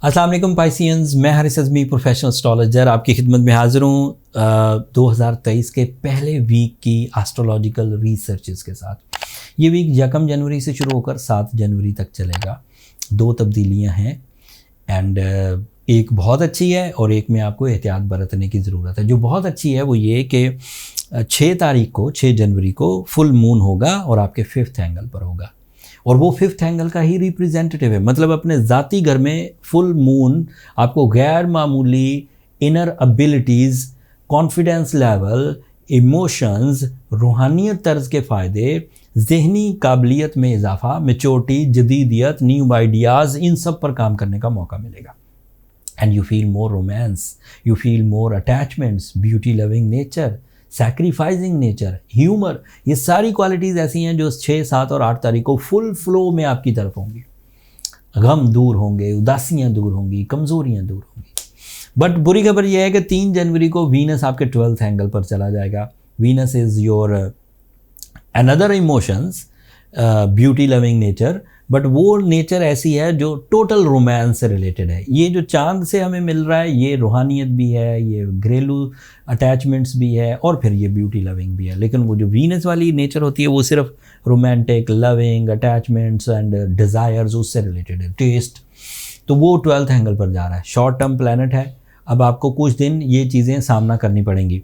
अस्सलाम वालेकुम पाइसियंस, मैं हारिस अज़मी प्रोफेशनल एस्ट्रोलॉजर आपकी खिदमत में हाज़िर हूँ 2023 के पहले वीक की एस्ट्रोलॉजिकल रिसर्चेस के साथ। ये वीक 1 जनवरी से शुरू होकर 7 जनवरी तक चलेगा। 2 तब्दीलियाँ हैं एंड एक बहुत अच्छी है और एक में आपको एहतियात बरतने की ज़रूरत है। जो बहुत अच्छी है वो ये कि 6 जनवरी को फुल मून होगा और आपके 5th एंगल पर होगा और वो 5th एंगल का ही रिप्रेजेंटेटिव है। मतलब अपने ज़ाती घर में फुल मून आपको गैर मामूली inner abilities, confidence level, emotions, रूहानियत तर्ज के फ़ायदे, ज़हनी काबिलियत में इजाफा, मैच्योरिटी, जदीदियत, न्यू आइडियाज़, इन सब पर काम करने का मौका मिलेगा। And you feel more romance, you feel more attachments, beauty loving nature, sacrificing nature, humour, ये सारी क्वालिटीज़ ऐसी हैं जो 6, 7 और 8 तारीख को फुल फ्लो में आपकी तरफ होंगी। गम दूर होंगे, उदासियाँ दूर होंगी, कमज़ोरियाँ दूर होंगी। बट बुरी खबर यह है कि 3 जनवरी को वीनस आपके 12th एंगल पर चला जाएगा। Venus is your another emotions, beauty loving nature, but वो नेचर ऐसी है जो टोटल रोमांस से रिलेटेड है। ये जो चांद से हमें मिल रहा है ये रूहानियत भी है, ये घरेलू अटैचमेंट्स भी है और फिर ये ब्यूटी लविंग भी है। लेकिन वो जो वीनस वाली नेचर होती है वो सिर्फ romantic, loving, attachments and desires उससे रिलेटेड है, टेस्ट। तो वो 12th एंगल पर जा रहा है, शॉर्ट टर्म प्लैनेट है। अब आपको कुछ दिन ये चीज़ें सामना करनी पड़ेंगी।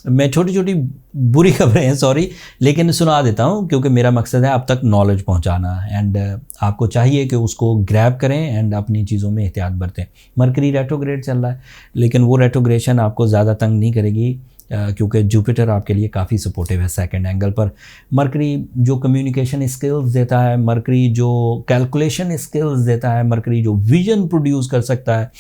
मैं छोटी छोटी बुरी खबरें हैं, सॉरी, लेकिन सुना देता हूँ क्योंकि मेरा मकसद है आप तक नॉलेज पहुँचाना एंड आपको चाहिए कि उसको ग्रैब करें एंड अपनी चीज़ों में एहतियात बरतें। मरकरी रेट्रोग्रेड चल रहा है लेकिन वो रेट्रोग्रेशन आपको ज़्यादा तंग नहीं करेगी क्योंकि जुपिटर आपके लिए काफ़ी सपोर्टिव है 2nd एंगल पर। मरकरी जो कम्युनिकेशन स्किल्स देता है, मरकरी जो कैलकुलेशन स्किल्स देता है, मरकरी जो विजन प्रोड्यूस कर सकता है,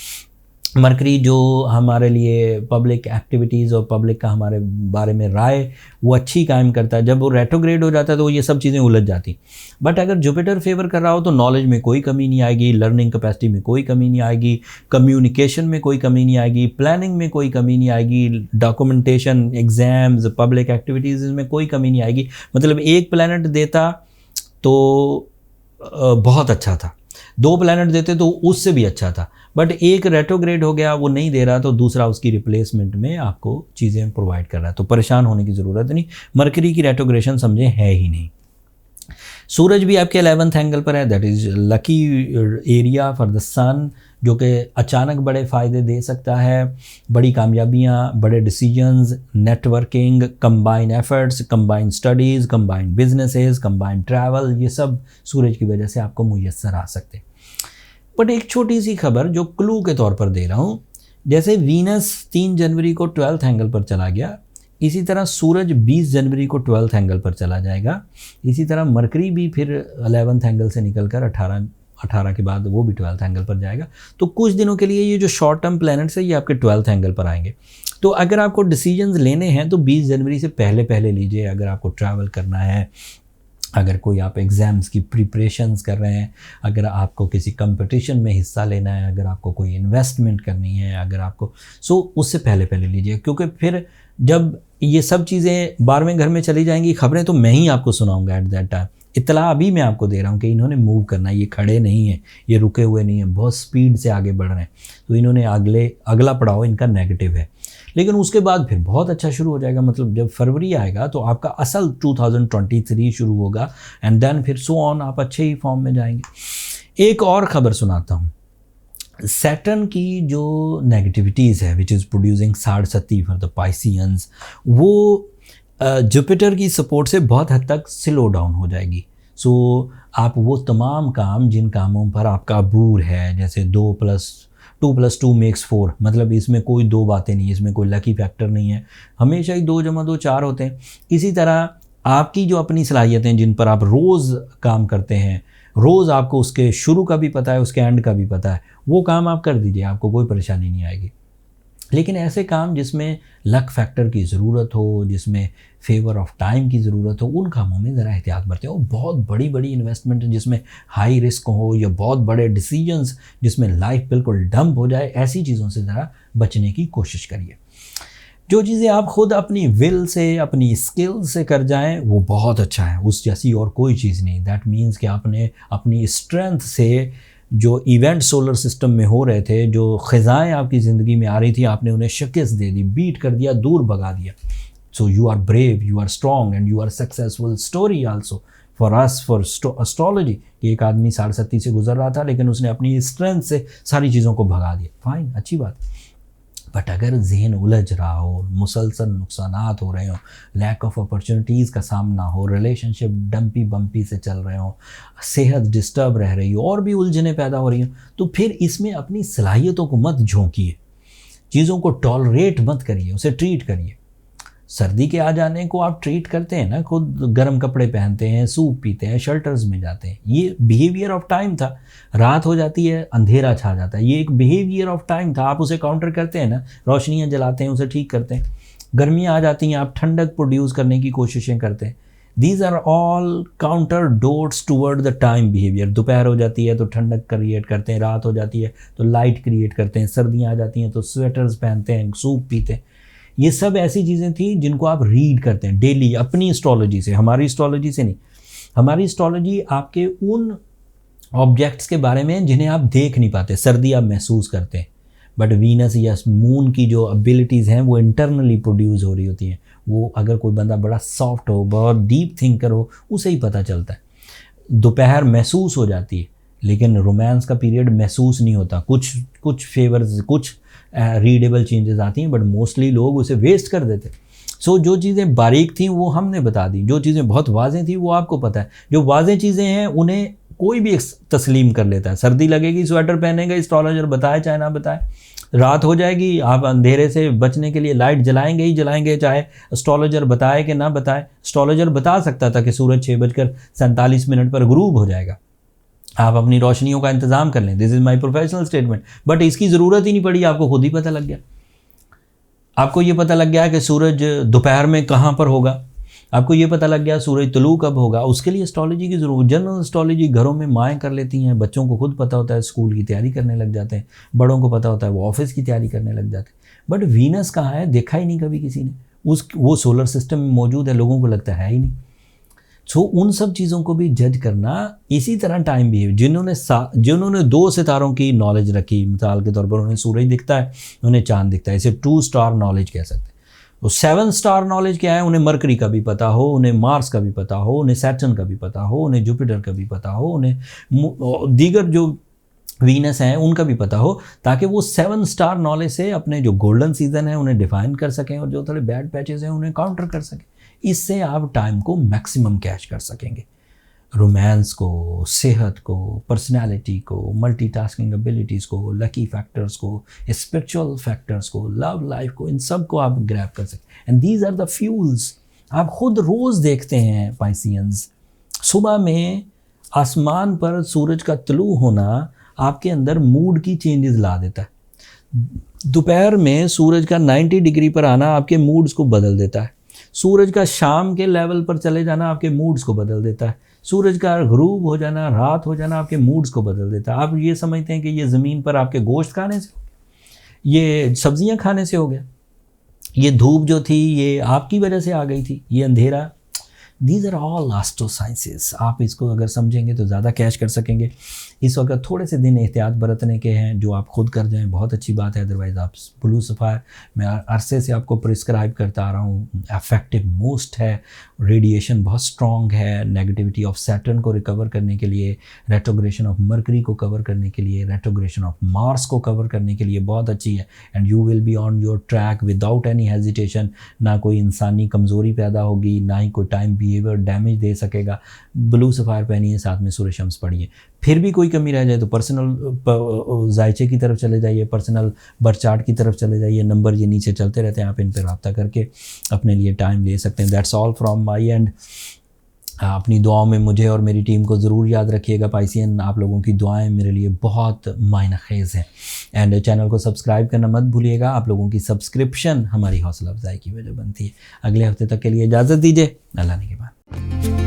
मरकरी जो हमारे लिए पब्लिक एक्टिविटीज़ और पब्लिक का हमारे बारे में राय वो अच्छी कायम करता है। जब वो रेट्रोग्रेड हो जाता है तो ये सब चीज़ें उलझ जाती। बट अगर जुपिटर फेवर कर रहा हो तो नॉलेज में कोई कमी नहीं आएगी, लर्निंग कैपेसिटी में कोई कमी नहीं आएगी, कम्युनिकेशन में कोई कमी नहीं आएगी, प्लानिंग में कोई कमी नहीं आएगी, डॉक्यूमेंटेशन, एग्ज़ाम्स, पब्लिक एक्टिविटीज़ में कोई कमी नहीं आएगी। मतलब एक प्लैनेट देता तो बहुत अच्छा था, 2 प्लैनेट देते तो उससे भी अच्छा था, बट एक रेट्रोग्रेड हो गया, वो नहीं दे रहा तो दूसरा उसकी रिप्लेसमेंट में आपको चीज़ें प्रोवाइड कर रहा है। तो परेशान होने की ज़रूरत नहीं, मरकरी की रेट्रोग्रेशन समझे है ही नहीं। सूरज भी आपके 11th एंगल पर है, that is lucky area for the sun, जो कि अचानक बड़े फ़ायदे दे सकता है, बड़ी कामयाबियाँ, बड़े decisions, networking, combine efforts, combine studies, combine businesses, combine travel, ये सब सूरज की वजह से आपको मुयस्सर आ सकते हैं। बट एक छोटी सी खबर जो क्लू के तौर पर दे रहा हूँ, जैसे वीनस 3 जनवरी को 12th एंगल पर चला गया, इसी तरह सूरज 20 जनवरी को 12th एंगल पर चला जाएगा। इसी तरह मरकरी भी फिर 11th एंगल से निकलकर 18 के बाद वो भी 12th एंगल पर जाएगा। तो कुछ दिनों के लिए ये जो शॉर्ट टर्म प्लैनेट्स है ये आपके 12th एंगल पर आएंगे। तो अगर आपको डिसीजंस लेने हैं तो 20 जनवरी से पहले लीजिए। अगर आपको ट्रैवल करना है, अगर कोई आप एग्ज़ाम्स की प्रिपरेशंस कर रहे हैं, अगर आपको किसी कंपटीशन में हिस्सा लेना है, अगर आपको कोई इन्वेस्टमेंट करनी है, अगर आपको उससे पहले लीजिए। क्योंकि फिर जब ये सब चीज़ें 12वें घर में चली जाएंगी, खबरें तो मैं ही आपको सुनाऊंगा एट दैट टाइम। इत्तला अभी मैं आपको दे रहा हूँ कि इन्होंने मूव करना है, ये खड़े नहीं हैं, ये रुके हुए नहीं हैं, बहुत स्पीड से आगे बढ़ रहे हैं। तो इन्होंने अगला पड़ाव इनका नेगेटिव है, लेकिन उसके बाद फिर बहुत अच्छा शुरू हो जाएगा। मतलब जब फरवरी आएगा तो आपका असल 2023 शुरू होगा एंड देन फिर सो ऑन, आप अच्छे ही फॉर्म में जाएंगे। एक और ख़बर सुनाता हूँ, सैटर्न की जो नेगेटिविटीज़ है which is producing 7.5 for the Pisceans, वो जुपिटर की सपोर्ट से बहुत हद तक स्लो डाउन हो जाएगी। सो आप वो तमाम काम जिन कामों पर आपका अबूर है, जैसे 2 + 2 = 4, मतलब इसमें कोई 2 बातें नहीं, इसमें कोई लकी फैक्टर नहीं है, हमेशा ही 2 + 2 4 होते हैं। इसी तरह आपकी जो अपनी सलाहियतें जिन पर आप रोज़ काम करते हैं, रोज़ आपको उसके शुरू का भी पता है, उसके एंड का भी पता है, वो काम आप कर दीजिए, आपको कोई परेशानी नहीं आएगी। लेकिन ऐसे काम जिसमें लक फैक्टर की ज़रूरत हो, जिसमें फेवर ऑफ टाइम की ज़रूरत हो, उन कामों में ज़रा एहतियात बरतें। और बहुत बड़ी इन्वेस्टमेंट जिसमें हाई रिस्क हो या बहुत बड़े डिसीजंस जिसमें लाइफ बिल्कुल डंप हो जाए, ऐसी चीज़ों से ज़रा बचने की कोशिश करिए। जो चीज़ें आप खुद अपनी विल से, अपनी स्किल से कर जाएं, वो बहुत अच्छा है, उस जैसी और कोई चीज़ नहीं। दैट मीन्स कि आपने अपनी स्ट्रेंथ से जो इवेंट सोलर सिस्टम में हो रहे थे, जो ख़ज़ाएँ आपकी ज़िंदगी में आ रही थी, आपने उन्हें शिकस्त दे दी, बीट कर दिया, दूर भगा दिया। So you are brave, you are strong and you are successful story also for us, for astrology. एक आदमी 37 से गुजर रहा था, लेकिन उसने अपनी स्ट्रेंथ से सारी चीज़ों को भगा दिया। फाइन, अच्छी बात। बट अगर जहन उलझ रहा हो, मुसलसल नुकसानात हो रहे हो, लैक ऑफ अपॉर्चुनिटीज़ का सामना हो, रिलेशनशिप डम्पी बम्पी से चल रहे हो, सेहत डिस्टर्ब रह रही हो, और भी उलझने पैदा हो रही हो, तो फिर इसमें अपनी सलाहियतों को मत झोंकिए, चीज़ों को टॉलरेट मत करिए, उसे ट्रीट करिए। सर्दी के आ जाने को आप ट्रीट करते हैं ना, खुद गर्म कपड़े पहनते हैं, सूप पीते हैं, शेल्टर्स में जाते हैं, ये बिहेवियर ऑफ टाइम था। रात हो जाती है, अंधेरा छा जाता है, ये एक बिहेवियर ऑफ टाइम था, आप उसे काउंटर करते हैं ना, रोशनियाँ जलाते हैं, उसे ठीक करते हैं। गर्मियाँ आ जाती हैं, आप ठंडक प्रोड्यूस करने की कोशिशें करते हैं। These are all counter dots toward the time behaviour. दोपहर हो जाती है तो ठंडक क्रिएट करते हैं, रात हो जाती है तो लाइट क्रिएट करते हैं, सर्दियाँ आ जाती हैं तो स्वेटर्स पहनते हैं, सूप पीते हैं। ये सब ऐसी चीज़ें थी जिनको आप रीड करते हैं डेली अपनी एस्ट्रोलॉजी से, हमारी एस्ट्रोलॉजी से नहीं। हमारी एस्ट्रोलॉजी आपके उन ऑब्जेक्ट्स के बारे में जिन्हें आप देख नहीं पाते। सर्दी आप महसूस करते हैं, बट वीनस या मून की जो एबिलिटीज़ हैं वो इंटरनली प्रोड्यूस हो रही होती हैं। वो अगर कोई बंदा बड़ा सॉफ्ट हो, बहुत डीप थिंकर हो, उसे ही पता चलता है। दोपहर महसूस हो जाती है, लेकिन रोमांस का पीरियड महसूस नहीं होता। कुछ फेवर्स, कुछ रीडेबल चेंजेस आती हैं, बट मोस्टली लोग उसे वेस्ट कर देते। सो जो चीज़ें बारीक थी वो हमने बता दी, जो चीज़ें बहुत वाज़ेह थी वो आपको पता है। जो वाज़ेह चीज़ें हैं उन्हें कोई भी तस्लीम कर लेता है। सर्दी लगेगी, स्वेटर पहनेंगे, एस्ट्रोलॉजर बताए चाहे ना बताए। रात हो जाएगी, आप अंधेरे से बचने के लिए लाइट जलाएंगे ही जलाएंगे, चाहे एस्ट्रोलॉजर बताए कि ना बताए। एस्ट्रोलॉजर बता सकता था कि सूरज 6:47 पर गुरूब हो जाएगा, आप अपनी रोशनियों का इंतज़ाम कर लें। This is my professional statement. But इसकी ज़रूरत ही नहीं पड़ी, आपको खुद ही पता लग गया। आपको ये पता लग गया कि सूरज दोपहर में कहाँ पर होगा, आपको ये पता लग गया सूरज तुलू कब होगा। उसके लिए एस्ट्रोलॉजी की ज़रूरत, जनरल एस्ट्रोलॉजी घरों में माएँ कर लेती हैं, बच्चों को खुद पता होता है, स्कूल की तैयारी करने लग जाते हैं, बड़ों को पता होता है, वो ऑफिस की तैयारी करने लग जाते हैं। बट वीनस कहाँ है, देखा ही नहीं कभी किसी ने। वो सोलर सिस्टम में मौजूद है, लोगों को लगता है ही नहीं। सो उन सब चीज़ों को भी जज करना। इसी तरह टाइम भी है, जिन्होंने 2 सितारों की नॉलेज रखी, मिसाल के तौर पर उन्हें सूरज दिखता है, उन्हें चांद दिखता है, इसे 2 स्टार नॉलेज कह सकते हैं। वो 7 स्टार नॉलेज क्या है, उन्हें मरकरी का भी पता हो, उन्हें मार्स का भी पता हो, उन्हें सैटर्न का भी पता हो, उन्हें जुपिटर का भी पता हो, उन्हें दीगर जो वीनस हैं उनका भी पता हो, ताकि वो 7 स्टार नॉलेज से अपने जो गोल्डन सीजन है उन्हें डिफाइन कर सकें, और जो थोड़े बैड पैचेस हैं उन्हें काउंटर कर सकें। इससे आप टाइम को मैक्सिमम कैच कर सकेंगे। रोमांस को, सेहत को, पर्सनालिटी को, मल्टीटास्किंग एबिलिटीज़ को, लकी फैक्टर्स को, स्पिरिचुअल फैक्टर्स को, लव लाइफ को, इन सब को आप ग्रैब कर सकें। And these are the fuels. आप खुद रोज़ देखते हैं पाइसियंस, सुबह में आसमान पर सूरज का तुलू होना आपके अंदर मूड की चेंजेस ला देता है। दोपहर में सूरज का 90 डिग्री पर आना आपके मूड्स को बदल देता है। सूरज का शाम के लेवल पर चले जाना आपके मूड्स को बदल देता है। सूरज का गुरूब हो जाना, रात हो जाना आपके मूड्स को बदल देता है। आप ये समझते हैं कि ये ज़मीन पर आपके गोश्त खाने से हो गया, ये सब्जियां खाने से हो गया, ये धूप जो थी ये आपकी वजह से आ गई थी, ये अंधेरा। These are all astro sciences. आप इसको अगर समझेंगे तो ज़्यादा कैच कर सकेंगे। इस वक्त थोड़े से दिन एहतियात बरतने के हैं, जो आप खुद कर जाएं बहुत अच्छी बात है। अदरवाइज़ आप ब्लू सफ़ायर मैं अरसे से आपको प्रिस्क्राइब करता आ रहा हूँ, इफेक्टिव मोस्ट है, रेडिएशन बहुत स्ट्रॉन्ग है, नेगेटिविटी ऑफ सैटर्न को रिकवर करने के लिए, रेट्रोग्रेशन ऑफ मरकरी को कवर करने के लिए, रेट्रोग्रेशन ऑफ मार्स को कवर करने के लिए बहुत अच्छी है। And you will be on your track without any hesitation. ना कोई इंसानी कमज़ोरी पैदा होगी, ना ही कोई टाइम बिहेवियर डैमेज दे सकेगा। ब्लू सफ़ायर पहनिए, साथ में सूर्य शम्स पढ़िए। फिर भी कोई कमी रह जाए तो पर्सनल जायचे की तरफ चले जाइए, पर्सनल बर्थ चार्ट की तरफ चले जाइए। नंबर ये नीचे चलते रहते हैं, आप इन पर रब्ता करके अपने लिए टाइम ले सकते हैं। That's all from my and. अपनी दुआओं में मुझे और मेरी टीम को ज़रूर याद रखिएगा पाइसियन। आप लोगों की दुआएं मेरे लिए बहुत मायने खेज़ हैं। एंड चैनल को सब्सक्राइब करना मत भूलिएगा। आप लोगों की सब्सक्रिप्शन हमारी हौसला अफजाई की वजह बनती है। अगले हफ्ते तक के लिए इजाज़त दीजिए। अल्लाह ने के बाद।